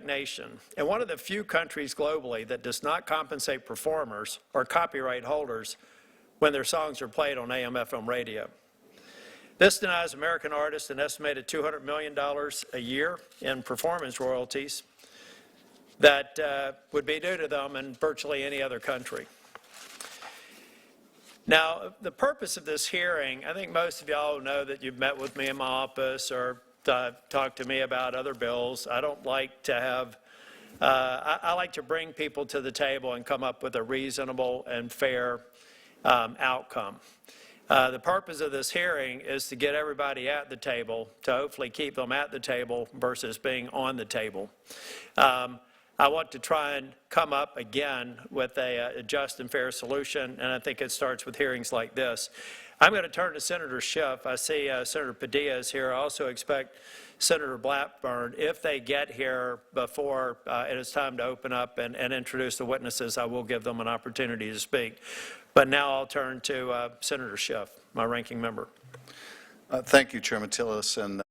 nation and one of the few countries globally that does not compensate performers or copyright holders when their songs are played on AM/FM radio. This denies American artists an estimated $200 million a year in performance royalties that would be due to them in virtually any other country. Now, the purpose of this hearing, I think most of y'all know that you've met with me in my office or talked to me about other bills. I don't like to have, I like to bring people to the table and come up with a reasonable and fair outcome. The purpose of this hearing is to get everybody at the table, to hopefully keep them at the table versus being on the table. I want to try and come up again with a just and fair solution, and I think it starts with hearings like this. I'm going to turn to Senator Schiff. I see Senator Padilla is here. I also expect Senator Blackburn. If they get here before it is time to open up and introduce the witnesses, I will give them an opportunity to speak. But now I'll turn to Senator Schiff, my ranking member. Thank you, Chairman Tillis. And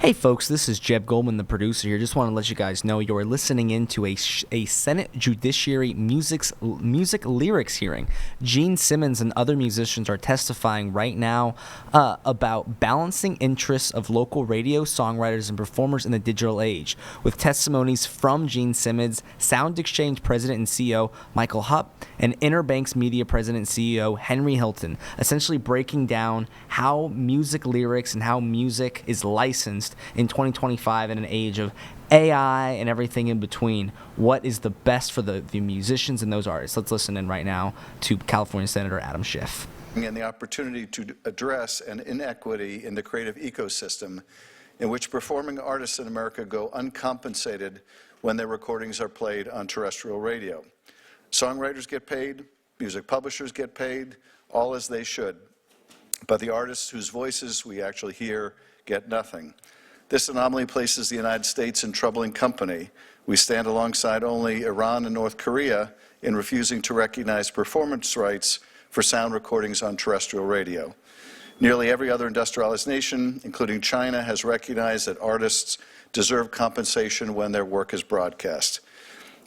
Hey folks, this is Jeb Goldman, the producer here. Just want to let you guys know you're listening into a Senate Judiciary music lyrics hearing. Gene Simmons and other musicians are testifying right now about balancing interests of local radio songwriters and performers in the digital age, with testimonies from Gene Simmons, Sound Exchange President and CEO Michael Hupp, and Interbanks Media President and CEO Henry Hilton, essentially breaking down how music lyrics and how music is licensed in 2025 in an age of AI and everything in between. What is the best for the musicians and those artists? Let's listen in right now to California Senator Adam Schiff. And the opportunity to address an inequity in the creative ecosystem in which performing artists in America go uncompensated when their recordings are played on terrestrial radio. Songwriters get paid, music publishers get paid, all as they should. But the artists whose voices we actually hear get nothing. This anomaly places the United States in troubling company. We stand alongside only Iran and North Korea in refusing to recognize performance rights for sound recordings on terrestrial radio. Nearly every other industrialized nation, including China, has recognized that artists deserve compensation when their work is broadcast.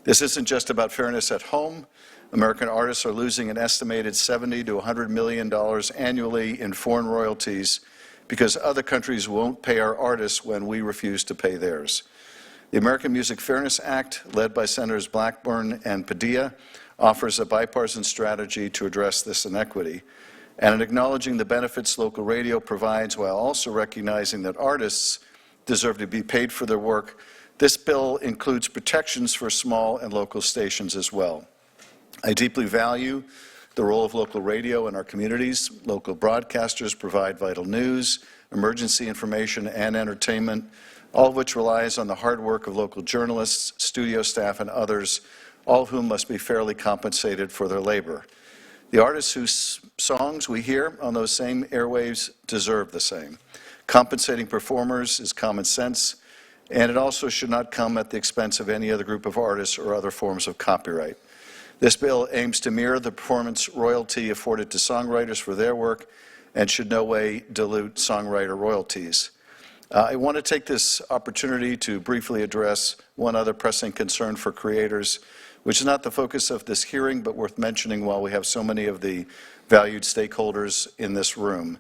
This isn't just about fairness at home. American artists are losing an estimated $70 to $100 million annually in foreign royalties because other countries won't pay our artists when we refuse to pay theirs. The American Music Fairness Act, led by Senators Blackburn and Padilla, offers a bipartisan strategy to address this inequity. And in acknowledging the benefits local radio provides while also recognizing that artists deserve to be paid for their work, this bill includes protections for small and local stations as well. I deeply value the role of local radio in our communities. Local broadcasters provide vital news, emergency information, and entertainment, all of which relies on the hard work of local journalists, studio staff, and others, all of whom must be fairly compensated for their labor. The artists whose songs we hear on those same airwaves deserve the same. Compensating performers is common sense, and it also should not come at the expense of any other group of artists or other forms of copyright. This bill aims to mirror the performance royalty afforded to songwriters for their work and should no way dilute songwriter royalties. I want to take this opportunity to briefly address one other pressing concern for creators, which is not the focus of this hearing, but worth mentioning while we have so many of the valued stakeholders in this room.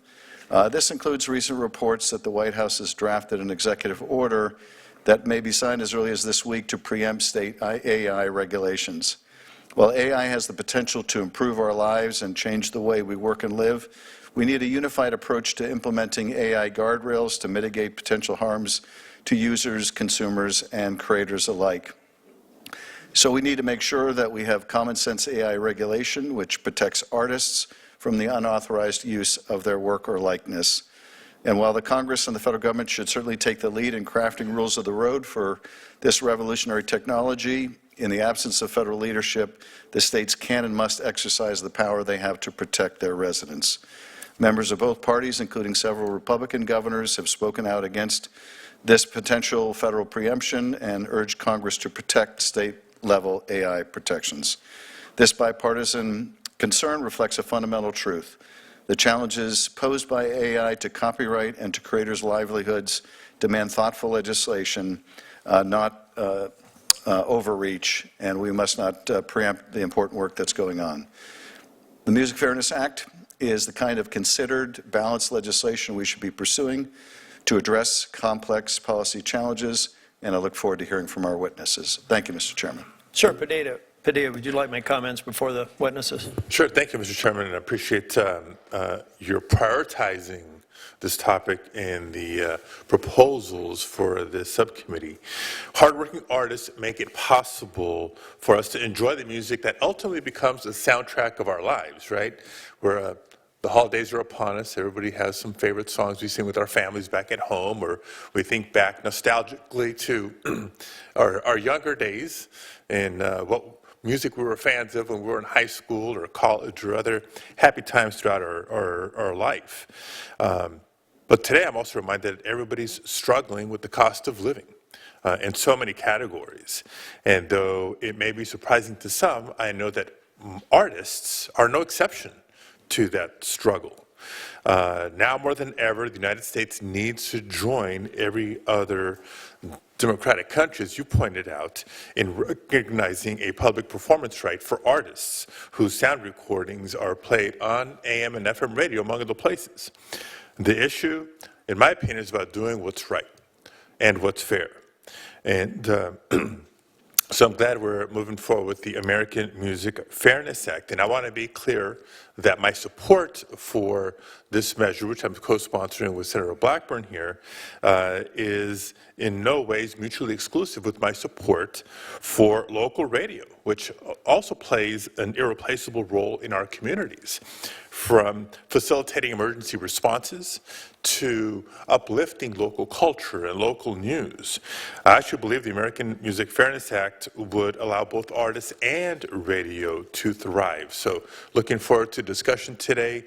This includes recent reports that the White House has drafted an executive order that may be signed as early as this week to preempt state AI regulations. While AI has the potential to improve our lives and change the way we work and live, we need a unified approach to implementing AI guardrails to mitigate potential harms to users, consumers, and creators alike. So we need to make sure that we have common sense AI regulation which protects artists from the unauthorized use of their work or likeness. And while the Congress and the federal government should certainly take the lead in crafting rules of the road for this revolutionary technology, in the absence of federal leadership, the states can and must exercise the power they have to protect their residents. Members of both parties, including several Republican governors, have spoken out against this potential federal preemption and urged Congress to protect state-level AI protections. This bipartisan concern reflects a fundamental truth. The challenges posed by AI to copyright and to creators' livelihoods demand thoughtful legislation, not overreach, and we must not preempt the important work that's going on. The Music Fairness Act is the kind of considered, balanced legislation we should be pursuing to address complex policy challenges, and I look forward to hearing from our witnesses. Thank you, Mr. Chairman. Sure, Padilla, would you like to make comments before the witnesses? Sure. Thank you, Mr. Chairman, and I appreciate your prioritizing this topic in the proposals for this subcommittee. Hardworking artists make it possible for us to enjoy the music that ultimately becomes the soundtrack of our lives, right? Where the holidays are upon us. Everybody has some favorite songs we sing with our families back at home, or we think back nostalgically to our younger days and what music we were fans of when we were in high school or college or other happy times throughout our life. But today I'm also reminded that everybody's struggling with the cost of living in so many categories. And though it may be surprising to some, I know that artists are no exception to that struggle. Now more than ever, the United States needs to join every other democratic country, as you pointed out, in recognizing a public performance right for artists whose sound recordings are played on AM and FM radio, among other places. The issue, in my opinion, is about doing what's right and what's fair. And so I'm glad we're moving forward with the American Music Fairness Act. And I want to be clear that my support for this measure, which I'm co-sponsoring with Senator Blackburn here, is in no ways mutually exclusive with my support for local radio, which also plays an irreplaceable role in our communities, from facilitating emergency responses to uplifting local culture and local news. I actually believe the American Music Fairness Act would allow both artists and radio to thrive. So looking forward to discussion today,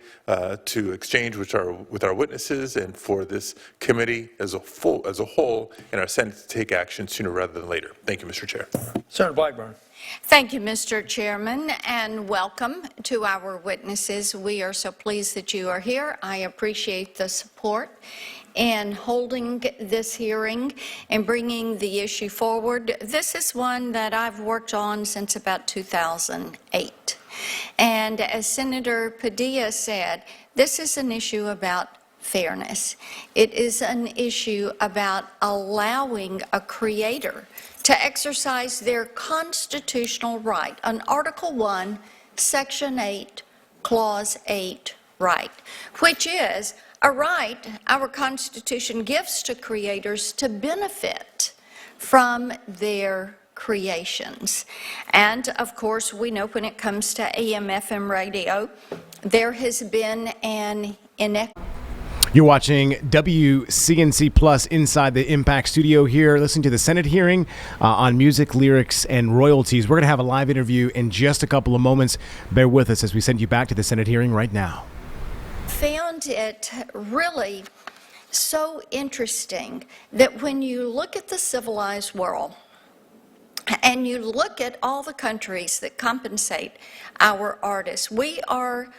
to exchange with our witnesses, and for this committee as a whole and our Senate to take action sooner rather than later. Thank you, Mr. Chair. Senator Blackburn. Thank you, Mr. Chairman, and welcome to our witnesses. We are so pleased that you are here. I appreciate the support in holding this hearing and bringing the issue forward. This is one that I've worked on since about 2008. And as Senator Padilla said, this is an issue about fairness. It is an issue about allowing a creator to exercise their constitutional right, an Article 1, Section 8, Clause 8 right, which is a right our Constitution gives to creators to benefit from their creations. And of course, we know when it comes to AM/FM radio, there has been an inequity. You're watching WCNC Plus inside the Impact Studio here, listening to the Senate hearing on music, lyrics, and royalties. We're going to have a live interview in just a couple of moments. Bear with us as we send you back to the Senate hearing right now. Found it really so interesting that when you look at the civilized world and you look at all the countries that compensate our artists, we are,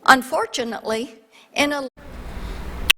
unfortunately, in a